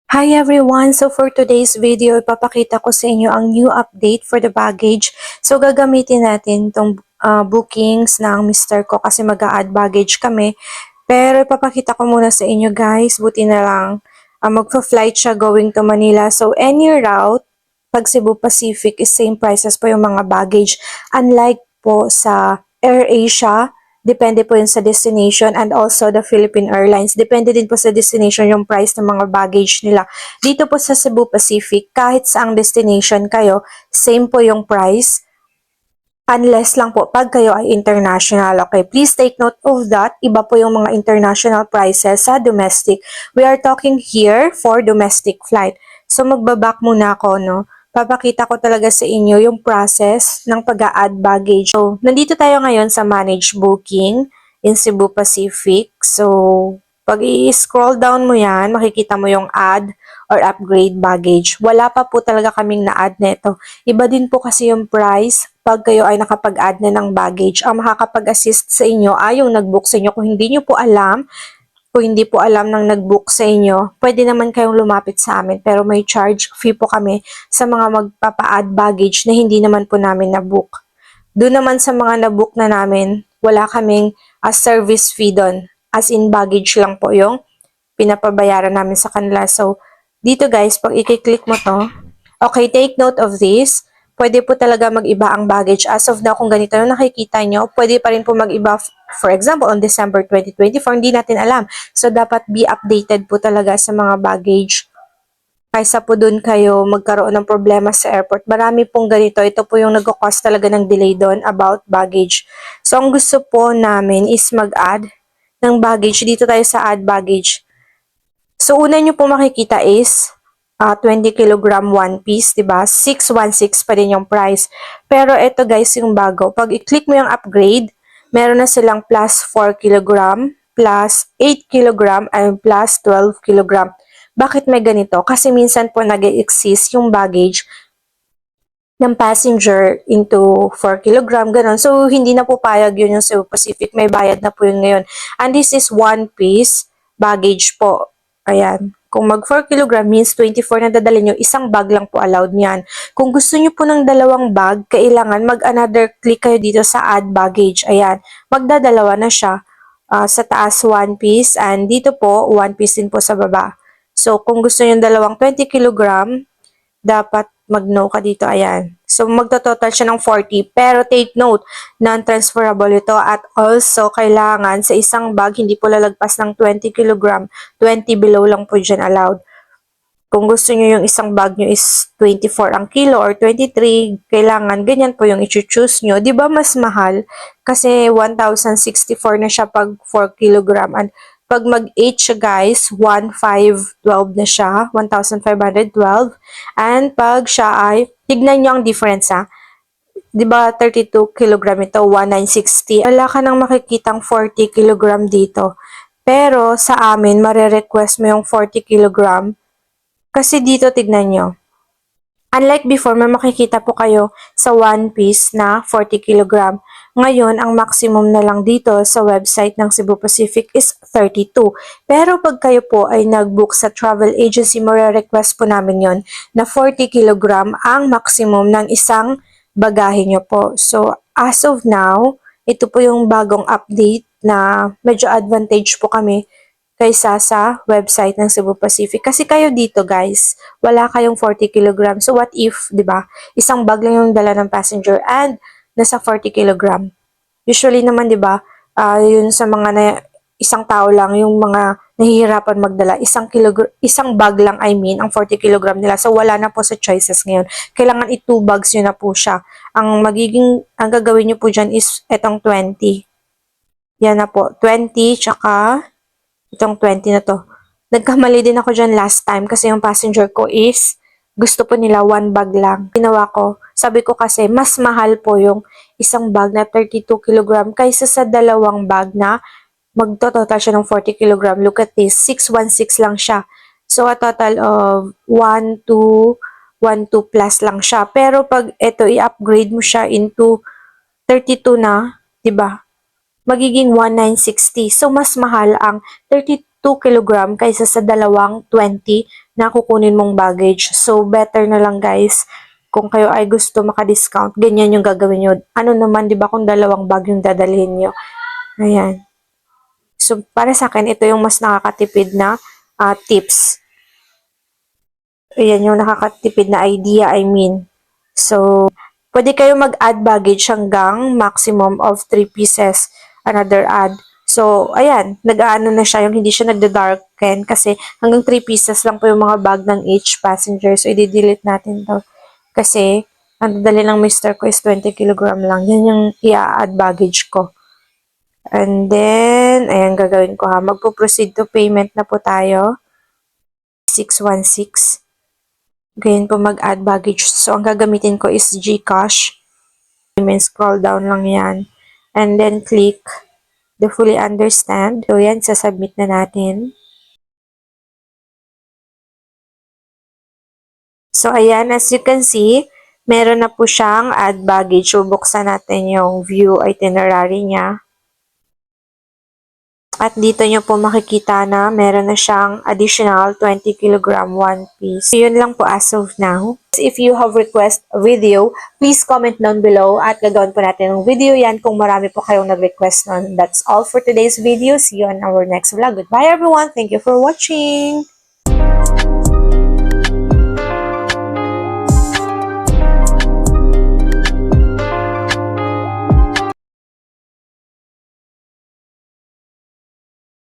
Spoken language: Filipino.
Hi everyone! So for today's video, ipapakita ko sa inyo ang new update for the baggage. So gagamitin natin itong bookings ng Mr. ko kasi mag-a-add baggage kami. Pero ipapakita ko muna sa inyo guys, buti na lang magpa-flight siya going to Manila. So any route, pag Cebu Pacific is same prices po yung mga baggage. Unlike po sa AirAsia, depende po yun sa destination and also the Philippine Airlines. Depende din po sa destination yung price ng mga baggage nila. Dito po sa Cebu Pacific, kahit saang destination kayo, same po yung price. Unless lang po pag kayo ay international. Okay, please take note of that. Iba po yung mga international prices sa domestic. We are talking here for domestic flight. So magbaback muna ako, no? Papakita ko talaga sa inyo yung process ng pag-a-add baggage. So, nandito tayo ngayon sa Manage Booking in Cebu Pacific. So, pag i-scroll down mo yan, makikita mo yung add or upgrade baggage. Wala pa po talaga kaming na-add nito. Iba din po kasi yung price pag kayo ay nakapag-add na ng baggage. Ang makakapag-assist sa inyo ay yung nag-book sa inyo. Kung hindi nyo po alam, ng nag-book sa inyo, pwede naman kayong lumapit sa amin pero may charge fee po kami sa mga magpapa-add baggage na hindi naman po namin na-book. Doon naman sa mga na-book na namin, wala kaming service fee doon. As in baggage lang po yung pinapabayaran namin sa kanila. So, dito guys, pag i-click mo to, okay, take note of this. Pwede po talaga mag-iba ang baggage. As of now, kung ganito yung nakikita nyo, pwede pa rin po mag-iba. For example, on December 2024, hindi natin alam. So, dapat be updated po talaga sa mga baggage. Kaysa po dun kayo magkaroon ng problema sa airport. Marami pong ganito. Ito po yung nag-cause talaga ng delay doon about baggage. So, ang gusto po namin is mag-add ng baggage. Dito tayo sa add baggage. So, una nyo po makikita is 20 kilogram one piece, diba? 616 pa din yung price. Pero ito guys, yung bago. Pag i-click mo yung upgrade, meron na silang plus 4 kilogram, plus 8 kilogram, and plus 12 kilogram. Bakit may ganito? Kasi minsan po nag-exist yung baggage ng passenger into 4 kilogram, ganun. So, hindi na po payag yun yung Cebu Pacific. May bayad na po yun ngayon. And this is one piece baggage po. Ayan. Kung mag 4 kg means 24 na dadalhin nyo, isang bag lang po allowed niyan. Kung gusto nyo po ng dalawang bag, kailangan mag-another click kayo dito sa add baggage. Ayan. Magdadalawa na siya. Sa taas, one piece. And dito po, one piece din po sa baba. So, kung gusto nyo dalawang 20 kg, dapat mag-no ka dito. Ayan. So, magto-total siya ng 40. Pero take note, non-transferable ito at also kailangan sa isang bag hindi po lalagpas ng 20 kg. 20 below lang po dyan allowed. Kung gusto nyo yung isang bag nyo is 24 ang kilo or 23, kailangan ganyan po yung i-choose nyo. Di ba mas mahal? Kasi 1,064 na siya pag 4 kg. And pag mag-8 siya guys, 1,512 na siya. 1,512. And pag siya ay, tignan nyo ang difference ha. Di ba 32 kg ito, 1,960. Wala ka nang makikitang 40 kg dito. Pero sa amin, mare-request mo yung 40 kg. Kasi dito tignan nyo. Unlike before, may makikita po kayo sa one piece na 40 kg. Ngayon, ang maximum na lang dito sa website ng Cebu Pacific is 32. Pero pag kayo po ay nag-book sa travel agency, request po namin yon na 40 kg ang maximum ng isang bagahe nyo po. So, as of now, ito po yung bagong update na medyo advantage po kami kaysa sa website ng Cebu Pacific. Kasi kayo dito guys, wala kayong 40 kg. So what if, di ba? Isang bag lang yung dala ng passenger and nasa 40 kg. Usually naman, di ba, yun sa mga isang tao lang, yung mga nahihirapan magdala, isang bag lang, I mean, ang 40 kg nila. So wala na po sa choices ngayon. Kailangan i-2 bags nyo na po siya. Ang gagawin nyo po dyan is etong 20. Yan na po, 20, tsaka itong 20 na to. Nagkamali din ako dyan last time kasi yung passenger ko is gusto po nila one bag lang. Ginawa ko, sabi ko kasi mas mahal po yung isang bag na 32 kg kaysa sa dalawang bag na magto-total siya ng 40 kg. Look at this, 616 lang siya. So a total of 12 plus lang siya. Pero pag ito i-upgrade mo siya into 32 na, 'di ba? Magiging 1,960. So, mas mahal ang 32 2 kilogram kaysa sa dalawang 20 na kukunin mong baggage. So, better na lang guys, kung kayo ay gusto maka-discount, ganyan yung gagawin nyo. Ano naman, di ba, kung dalawang bag yung dadalhin nyo. Ayan. So, para sa akin, ito yung mas nakakatipid na tips. Ayan yung nakakatipid na idea, I mean. So, pwede kayo mag-add baggage hanggang maximum of 3 pieces. Another add. So, ayan, nag-aano na siya, yung hindi siya nagda-darken kasi hanggang 3 pieces lang po yung mga bag ng each passenger. So, i-delete natin to. Kasi, ang dadali ng mister ko is 20 kilogram lang. Yan yung i-add baggage ko. And then, ayan, gagawin ko ha. Magpo-proceed to payment na po tayo. 616. Ganyan po mag-add baggage. So, ang gagamitin ko is GCash. Scroll down lang yan. And then, click the fully understand. So, yan, sasubmit na natin. So, ayan, as you can see, meron na po siyang add baggage. So, buksan natin yung view itinerary niya. At dito nyo po makikita na meron na siyang additional 20 kilogram one piece. So, yun lang po as of now. If you have request a video, please comment down below at gagawin po natin ng video yan kung marami po kayong nag-request nun. That's all for today's video. See you on our next vlog. Goodbye everyone. Thank you for watching.